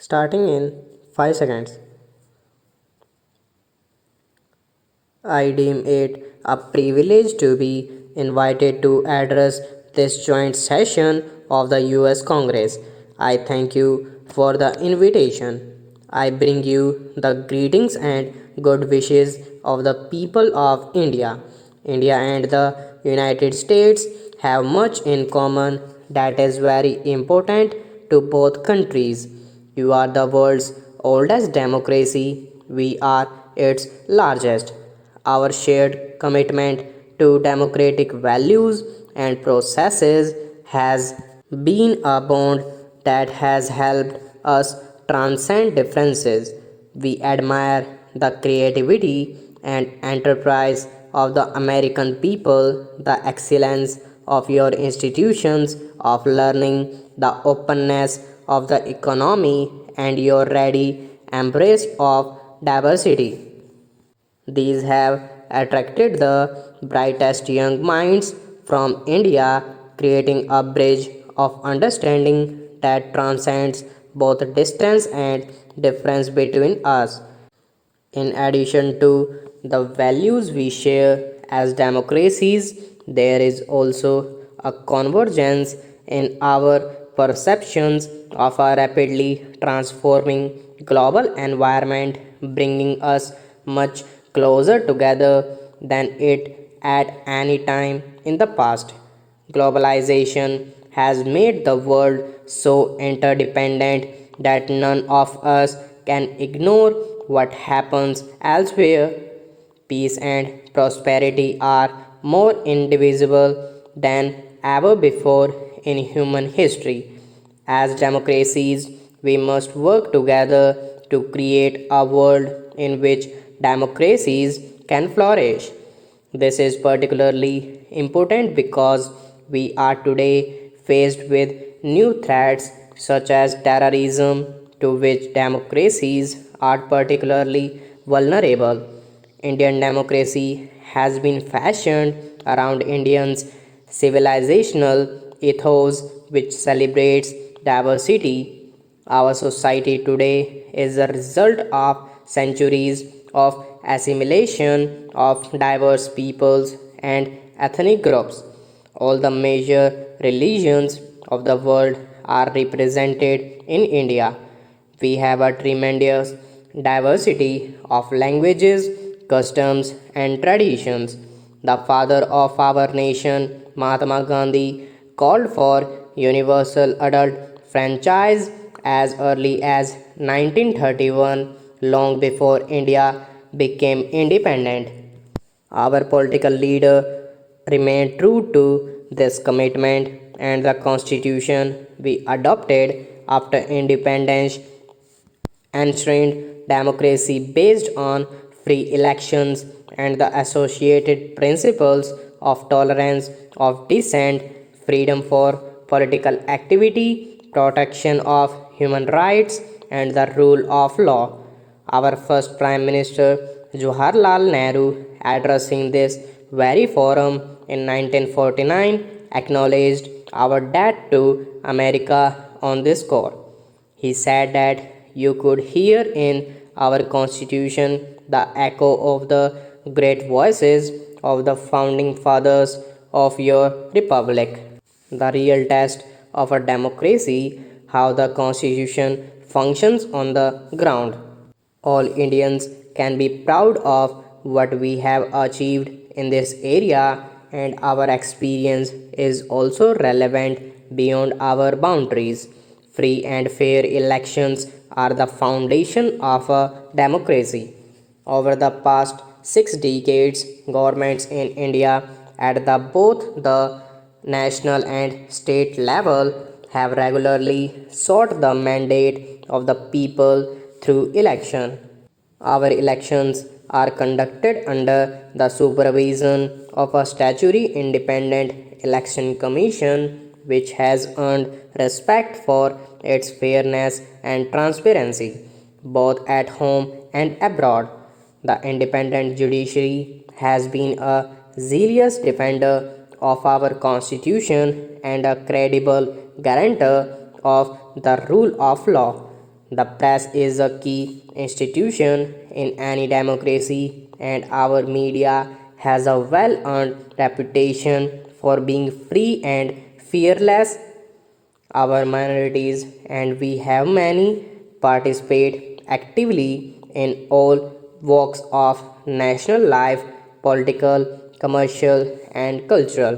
Starting in 5 seconds. I deem it a privilege to be invited to address this joint session of the US Congress. I thank you for the invitation. I bring you the greetings and good wishes of the people of India. India and the United States have much in common that is very important to both countries. You are the world's oldest democracy, we are its largest. Our shared commitment to democratic values and processes has been a bond that has helped us transcend differences. We admire the creativity and enterprise of the American people, the excellence of your institutions of learning, the openness of the economy, and your ready embrace of diversity. These have attracted the brightest young minds from India, creating a bridge of understanding that transcends both distance and difference between us. In addition to the values we share as democracies, there is also a convergence in our perceptions of a rapidly transforming global environment, bringing us much closer together than it at any time in the past. Globalization has made the world so interdependent that none of us can ignore what happens elsewhere. Peace and prosperity are more indivisible than ever before in human history. As democracies, we must work together to create a world in which democracies can flourish. This is particularly important because we are today faced with new threats such as terrorism, to which democracies are particularly vulnerable. Indian democracy has been fashioned around Indians' civilizational ethos, which celebrates diversity. Our society today is a result of centuries of assimilation of diverse peoples and ethnic groups. All the major religions of the world are represented in India. We have a tremendous diversity of languages, customs, and traditions. The father of our nation, Mahatma Gandhi, called for universal adult franchise as early as 1931, long before India became independent. Our political leader remained true to this commitment, and the constitution we adopted after independence enshrined democracy based on free elections and the associated principles of tolerance of dissent, freedom for political activity, protection of human rights, and the rule of law. Our first Prime Minister Jawaharlal Nehru, addressing this very forum in 1949, acknowledged our debt to America on this score. He said that you could hear in our Constitution the echo of the great voices of the founding fathers of your republic. The real test of a democracy, how the Constitution functions on the ground. All Indians can be proud of what we have achieved in this area, and our experience is also relevant beyond our boundaries. Free and fair elections are the foundation of a democracy. Over the past 6 decades, governments in India at both the national and state level have regularly sought the mandate of the people through election. Our elections are conducted under the supervision of a statutory independent election commission which has earned respect for its fairness and transparency both at home and abroad. The independent judiciary has been a zealous defender of our constitution and a credible guarantor of the rule of law. The press is a key institution in any democracy, and our media has a well earned reputation for being free and fearless. Our minorities, and we have many, participate actively in all walks of national life, political, commercial, and cultural.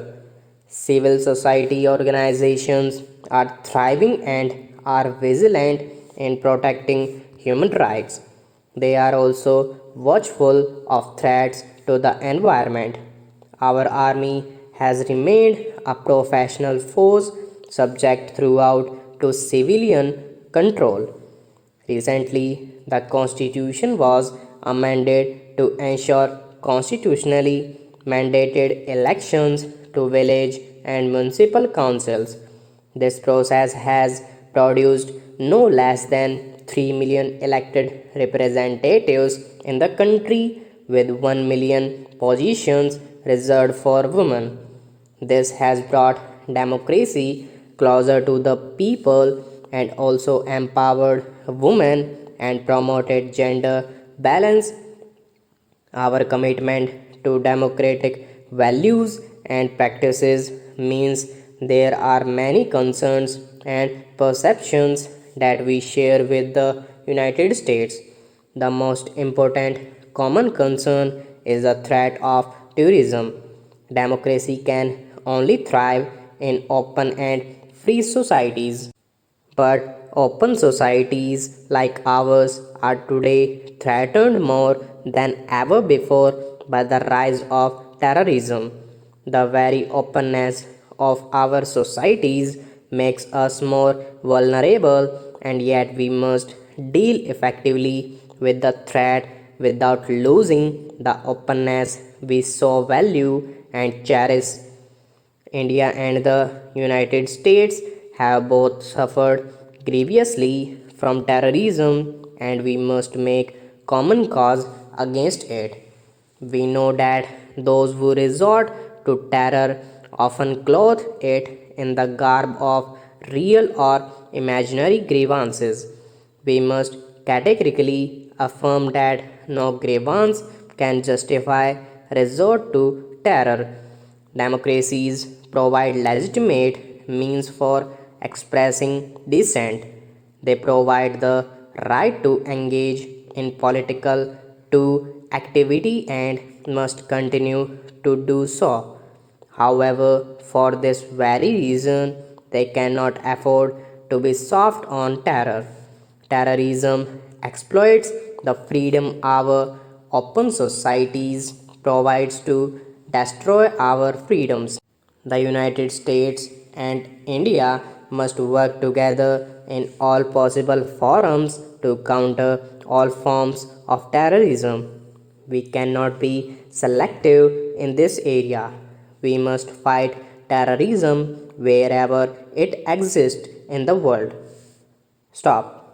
Civil society organizations are thriving and are vigilant in protecting human rights. They are also watchful of threats to the environment. Our army has remained a professional force subject throughout to civilian control. Recently, the Constitution was amended to ensure constitutionally mandated elections to village and municipal councils. This process has produced no less than 3 million elected representatives in the country, with 1 million positions reserved for women. This has brought democracy closer to the people and also empowered women and promoted gender balance. Our commitment to democratic values and practices means there are many concerns and perceptions that we share with the United States. The most important common concern is the threat of terrorism. Democracy can only thrive in open and free societies. But open societies like ours are today threatened more than ever before by the rise of terrorism. The very openness of our societies makes us more vulnerable, and yet we must deal effectively with the threat without losing the openness we so value and cherish. India and the United States have both suffered grievously from terrorism, and we must make common cause against it. We know that those who resort to terror often clothe it in the garb of real or imaginary grievances. We must categorically affirm that no grievance can justify resort to terror. Democracies provide legitimate means for expressing dissent. They provide the right to engage in political to activity and must continue to do so. However, for this very reason, they cannot afford to be soft on terror. Terrorism exploits the freedom our open societies provides to destroy our freedoms. The United States and India must work together in all possible forums to counter all forms of terrorism. We cannot be selective in this area. We must fight terrorism wherever it exists in the world. Stop.